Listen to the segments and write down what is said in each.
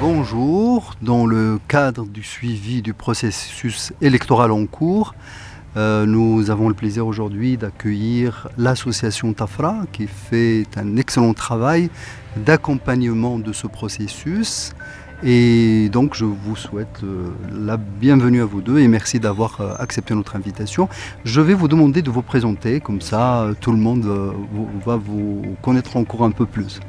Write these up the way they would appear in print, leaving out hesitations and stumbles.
Bonjour, dans le cadre du suivi du processus électoral en cours, nous avons le plaisir aujourd'hui d'accueillir l'association Tafra qui fait un excellent travail d'accompagnement de ce processus. Et donc je vous souhaite la bienvenue à vous deux et merci d'avoir accepté notre invitation. Je vais vous demander de vous présenter, comme ça tout le monde va vous connaître encore un peu plus.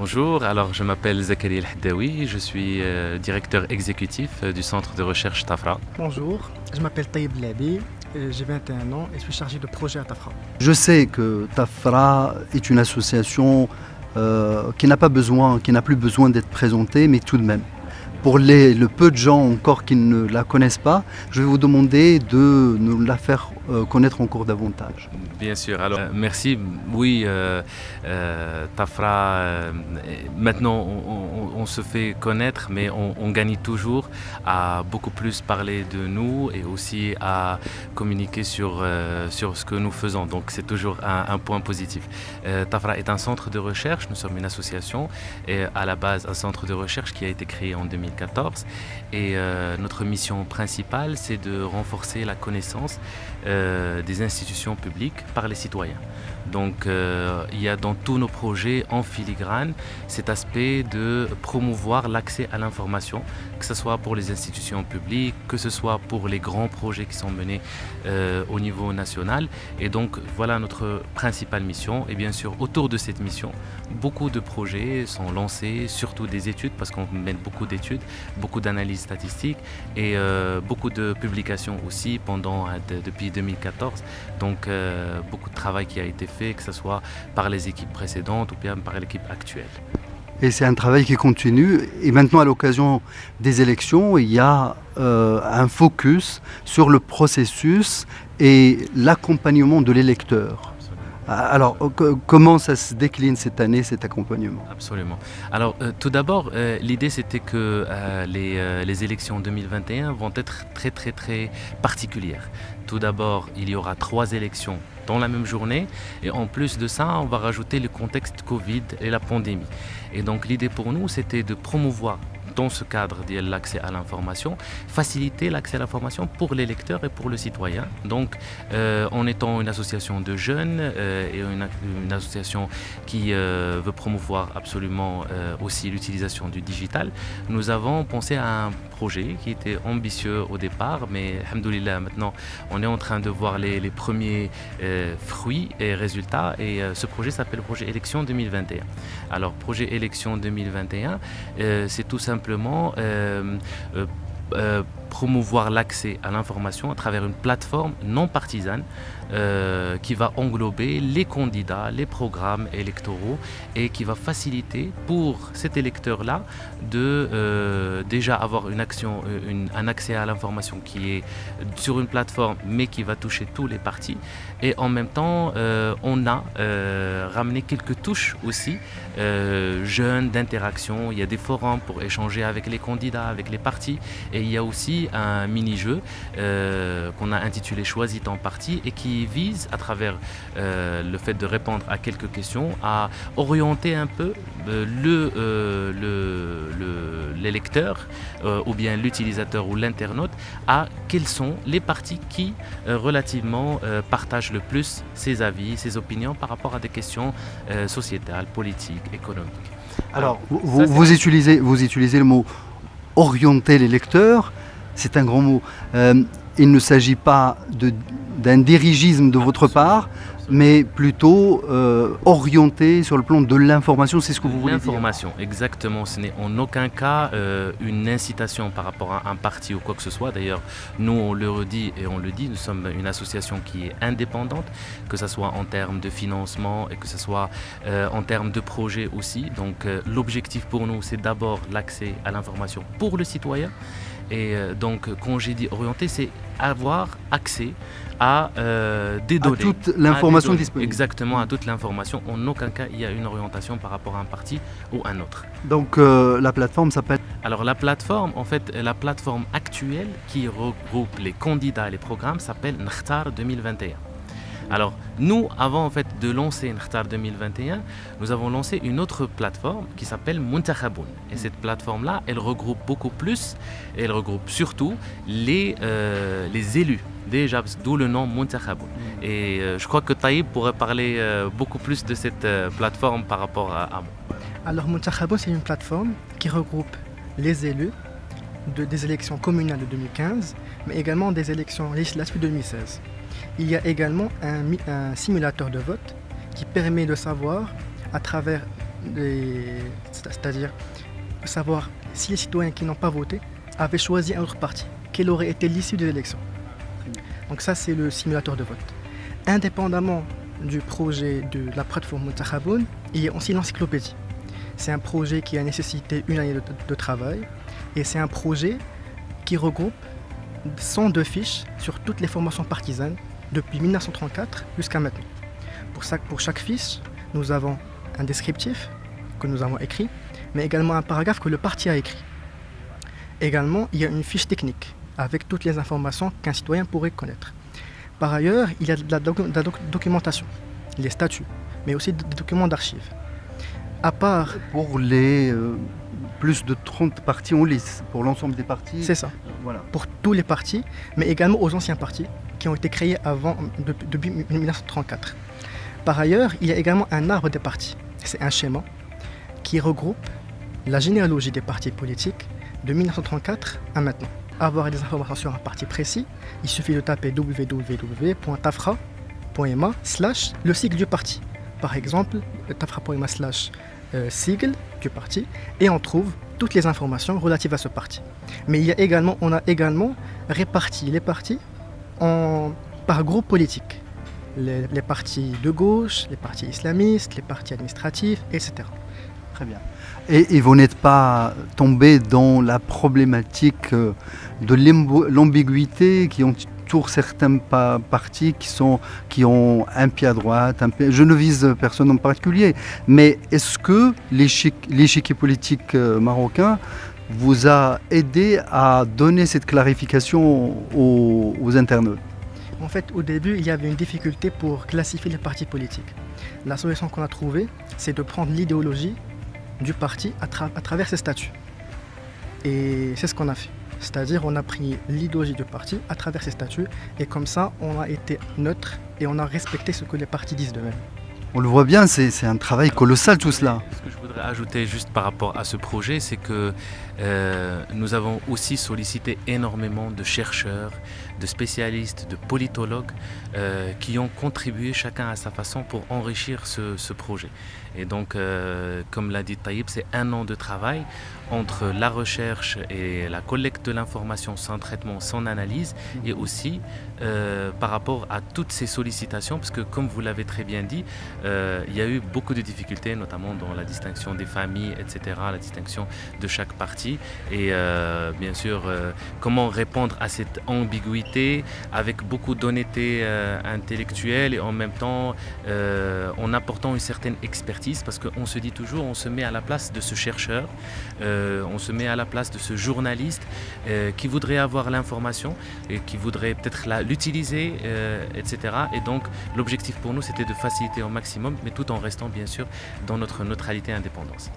Bonjour, alors je m'appelle Zakaria El Haddaoui, je suis directeur exécutif du centre de recherche Tafra. Bonjour, je m'appelle Taïb Labi, j'ai 21 ans et je suis chargé de projet à Tafra. Je sais que Tafra est une association qui n'a plus besoin d'être présentée, mais tout de même. Pour le peu de gens encore qui ne la connaissent pas, je vais vous demander de nous la faire connaître encore davantage. Bien sûr, alors merci. Oui, Tafra, maintenant on se fait connaître, mais on gagne toujours à beaucoup plus parler de nous et aussi à communiquer sur ce que nous faisons. Donc c'est toujours un point positif. Tafra est un centre de recherche, nous sommes une association et à la base un centre de recherche qui a été créé en 2014 et notre mission principale c'est de renforcer la connaissance des institutions publiques par les citoyens. Donc il y a dans tous nos projets en filigrane cet aspect de promouvoir l'accès à l'information, que ce soit pour les institutions publiques, que ce soit pour les grands projets qui sont menés au niveau national. Et donc voilà notre principale mission. Et bien sûr autour de cette mission, beaucoup de projets sont lancés, surtout des études parce qu'on mène beaucoup d'études, beaucoup d'analyses statistiques et beaucoup de publications aussi depuis 2014. Donc beaucoup de travail qui a été fait, que ce soit par les équipes précédentes ou bien par l'équipe actuelle. Et c'est un travail qui continue. Et maintenant, à l'occasion des élections, il y a un focus sur le processus et l'accompagnement de l'électeur. Alors, comment ça se décline cette année, cet accompagnement ? Absolument. Alors, tout d'abord, l'idée c'était que les élections 2021 vont être très, très, très particulières. Tout d'abord, il y aura 3 élections dans la même journée et en plus de ça, on va rajouter le contexte Covid et la pandémie. Et donc, l'idée pour nous, c'était de promouvoir dans ce cadre de l'accès à l'information, faciliter l'accès à l'information pour les lecteurs et pour le citoyen. Donc, en étant une association de jeunes et une association qui veut promouvoir absolument aussi l'utilisation du digital, nous avons pensé à un projet qui était ambitieux au départ, mais alhamdoulilah, maintenant, on est en train de voir les premiers fruits et résultats. Et ce projet s'appelle Projet Élection 2021. Alors, Projet Élection 2021, c'est tout simplement promouvoir l'accès à l'information à travers une plateforme non partisane qui va englober les candidats, les programmes électoraux et qui va faciliter pour cet électeur-là de déjà avoir un accès à l'information qui est sur une plateforme mais qui va toucher tous les partis. Et en même temps, on a ramené quelques touches aussi jeunes d'interaction. Il y a des forums pour échanger avec les candidats, avec les partis et il y a aussi un mini-jeu qu'on a intitulé Choisis ton parti et qui vise à travers le fait de répondre à quelques questions à orienter un peu l'électeur ou bien l'utilisateur ou l'internaute à quels sont les partis qui relativement partagent le plus ses avis, ses opinions par rapport à des questions sociétales, politiques, économiques. Alors, vous utilisez le mot orienter les lecteurs, c'est un grand mot. Il ne s'agit pas d'un dirigisme de votre part, mais plutôt orienté sur le plan de l'information, c'est ce que vous voulez dire. L'information, exactement. Ce n'est en aucun cas une incitation par rapport à un parti ou quoi que ce soit. D'ailleurs, nous, on le redit et on le dit, nous sommes une association qui est indépendante, que ce soit en termes de financement et que ce soit en termes de projet aussi. Donc, l'objectif pour nous, c'est d'abord l'accès à l'information pour le citoyen. Et donc, quand j'ai dit orienté, c'est avoir accès à des données. À toute l'information disponible. Exactement, à toute l'information. En aucun cas, il y a une orientation par rapport à un parti ou un autre. Donc, la plateforme s'appelle... Alors, la plateforme actuelle qui regroupe les candidats et les programmes s'appelle Nakhtar 2021. Alors, nous, avant en fait de lancer Nakhtar 2021, nous avons lancé une autre plateforme qui s'appelle Muntakhaboun. Et cette plateforme-là, elle regroupe beaucoup plus, et elle regroupe surtout les élus. Déjà, d'où le nom Muntakhaboun. Et je crois que Taïb pourrait parler beaucoup plus de cette plateforme par rapport à moi. Alors Muntakhaboun, c'est une plateforme qui regroupe les élus des élections communales de 2015, mais également des élections législatives de 2016. Il y a également un simulateur de vote qui permet de savoir, à travers c'est-à-dire savoir si les citoyens qui n'ont pas voté avaient choisi un autre parti, quelle aurait été l'issue des élections. Donc ça, c'est le simulateur de vote. Indépendamment du projet de la plateforme Muntakhaboun, il y a aussi l'encyclopédie. C'est un projet qui a nécessité une année de travail et c'est un projet qui regroupe 102 fiches sur toutes les formations partisanes depuis 1934 jusqu'à maintenant. Pour chaque fiche, nous avons un descriptif que nous avons écrit, mais également un paragraphe que le parti a écrit. Également, il y a une fiche technique avec toutes les informations qu'un citoyen pourrait connaître. Par ailleurs, il y a de la documentation, les statuts, mais aussi des documents d'archives. À part... Pour les plus de 30 partis en lice, pour l'ensemble des partis. C'est ça, voilà. Pour tous les partis, mais également aux anciens partis qui ont été créés depuis 1934. Par ailleurs, il y a également un arbre des partis. C'est un schéma qui regroupe la généalogie des partis politiques de 1934 à maintenant. Avoir des informations sur un parti précis, il suffit de taper www.tafra.ma/ le sigle du parti. Par exemple, tafra.ma/ sigle du parti, et on trouve toutes les informations relatives à ce parti. Mais on a également réparti les partis par groupe politique. Les partis de gauche, les partis islamistes, les partis administratifs, etc. Très bien. Et vous n'êtes pas tombé dans la problématique de l'ambiguïté qui entoure certains partis qui ont un pied à droite, je ne vise personne en particulier, mais est-ce que l'échiquier politique marocain vous a aidé à donner cette clarification aux internautes? En fait, au début, il y avait une difficulté pour classifier les partis politiques. La solution qu'on a trouvée, c'est de prendre l'idéologie du parti à travers ses statuts. Et c'est ce qu'on a fait. C'est-à-dire, on a pris l'idéologie du parti à travers ses statuts, et comme ça, on a été neutre et on a respecté ce que les partis disent d'eux-mêmes. On le voit bien, c'est un travail colossal tout cela. Ce que je voudrais ajouter juste par rapport à ce projet, c'est que nous avons aussi sollicité énormément de chercheurs, de spécialistes, de politologues qui ont contribué chacun à sa façon pour enrichir ce projet. Et donc, comme l'a dit Taïb, c'est 1 an de travail entre la recherche et la collecte de l'information sans traitement, sans analyse, et aussi par rapport à toutes ces sollicitations, parce que comme vous l'avez très bien dit, il y a eu beaucoup de difficultés, notamment dans la distinction des familles, etc., la distinction de chaque parti, et bien sûr, comment répondre à cette ambiguïté avec beaucoup d'honnêteté intellectuelle et en même temps en apportant une certaine expertise, parce qu'on se dit toujours, on se met à la place de ce chercheur, on se met à la place de ce journaliste qui voudrait avoir l'information et qui voudrait peut-être l'utiliser, etc. Et donc l'objectif pour nous, c'était de faciliter au maximum, mais tout en restant bien sûr dans notre neutralité et indépendance.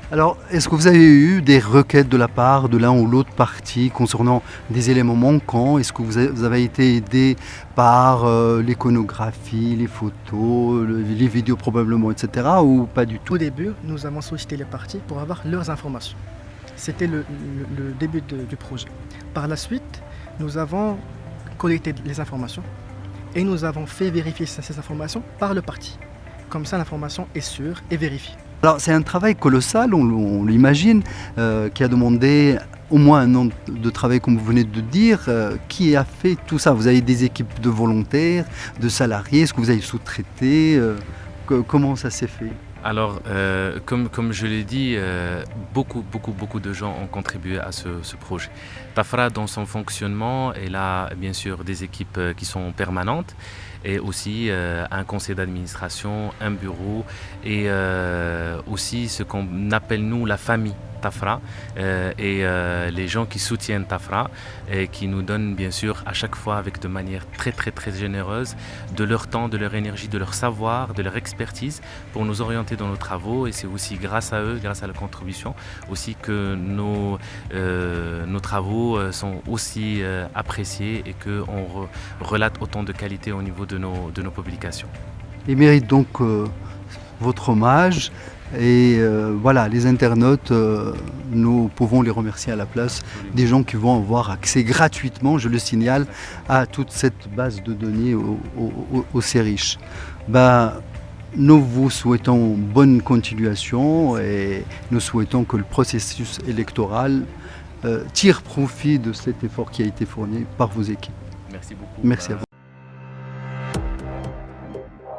Alors, est-ce que vous avez eu des requêtes de la part de l'un ou l'autre parti concernant des éléments manquants? Est-ce que vous avez été aidé par l'iconographie, les photos, les vidéos probablement, etc. ou pas du tout? Au début, nous avons sollicité les partis pour avoir leurs informations. C'était le début du projet. Par la suite, nous avons collecté les informations et nous avons fait vérifier ces informations par le parti. Comme ça, l'information est sûre et vérifiée. Alors c'est un travail colossal, on l'imagine, qui a demandé au moins 1 an de travail, comme vous venez de dire. Qui a fait tout ça? Vous avez des équipes de volontaires, de salariés? Est-ce que vous avez sous-traité? Comment ça s'est fait? Alors, comme je l'ai dit, beaucoup de gens ont contribué à ce projet. Tafra, dans son fonctionnement, elle a bien sûr des équipes qui sont permanentes et aussi un conseil d'administration, un bureau et aussi ce qu'on appelle nous la famille. Tafra et les gens qui soutiennent Tafra et qui nous donnent bien sûr à chaque fois avec de manière très très très généreuse de leur temps, de leur énergie, de leur savoir, de leur expertise pour nous orienter dans nos travaux, et c'est aussi grâce à eux, grâce à leur contribution aussi que nos travaux sont aussi appréciés et qu'on relate autant de qualité au niveau de nos publications. Ils méritent donc votre hommage. Et voilà, les internautes, nous pouvons les remercier à la place des gens qui vont avoir accès gratuitement, je le signale, à toute cette base de données aussi riche. Nous vous souhaitons bonne continuation et nous souhaitons que le processus électoral tire profit de cet effort qui a été fourni par vos équipes. Merci beaucoup. Merci à vous.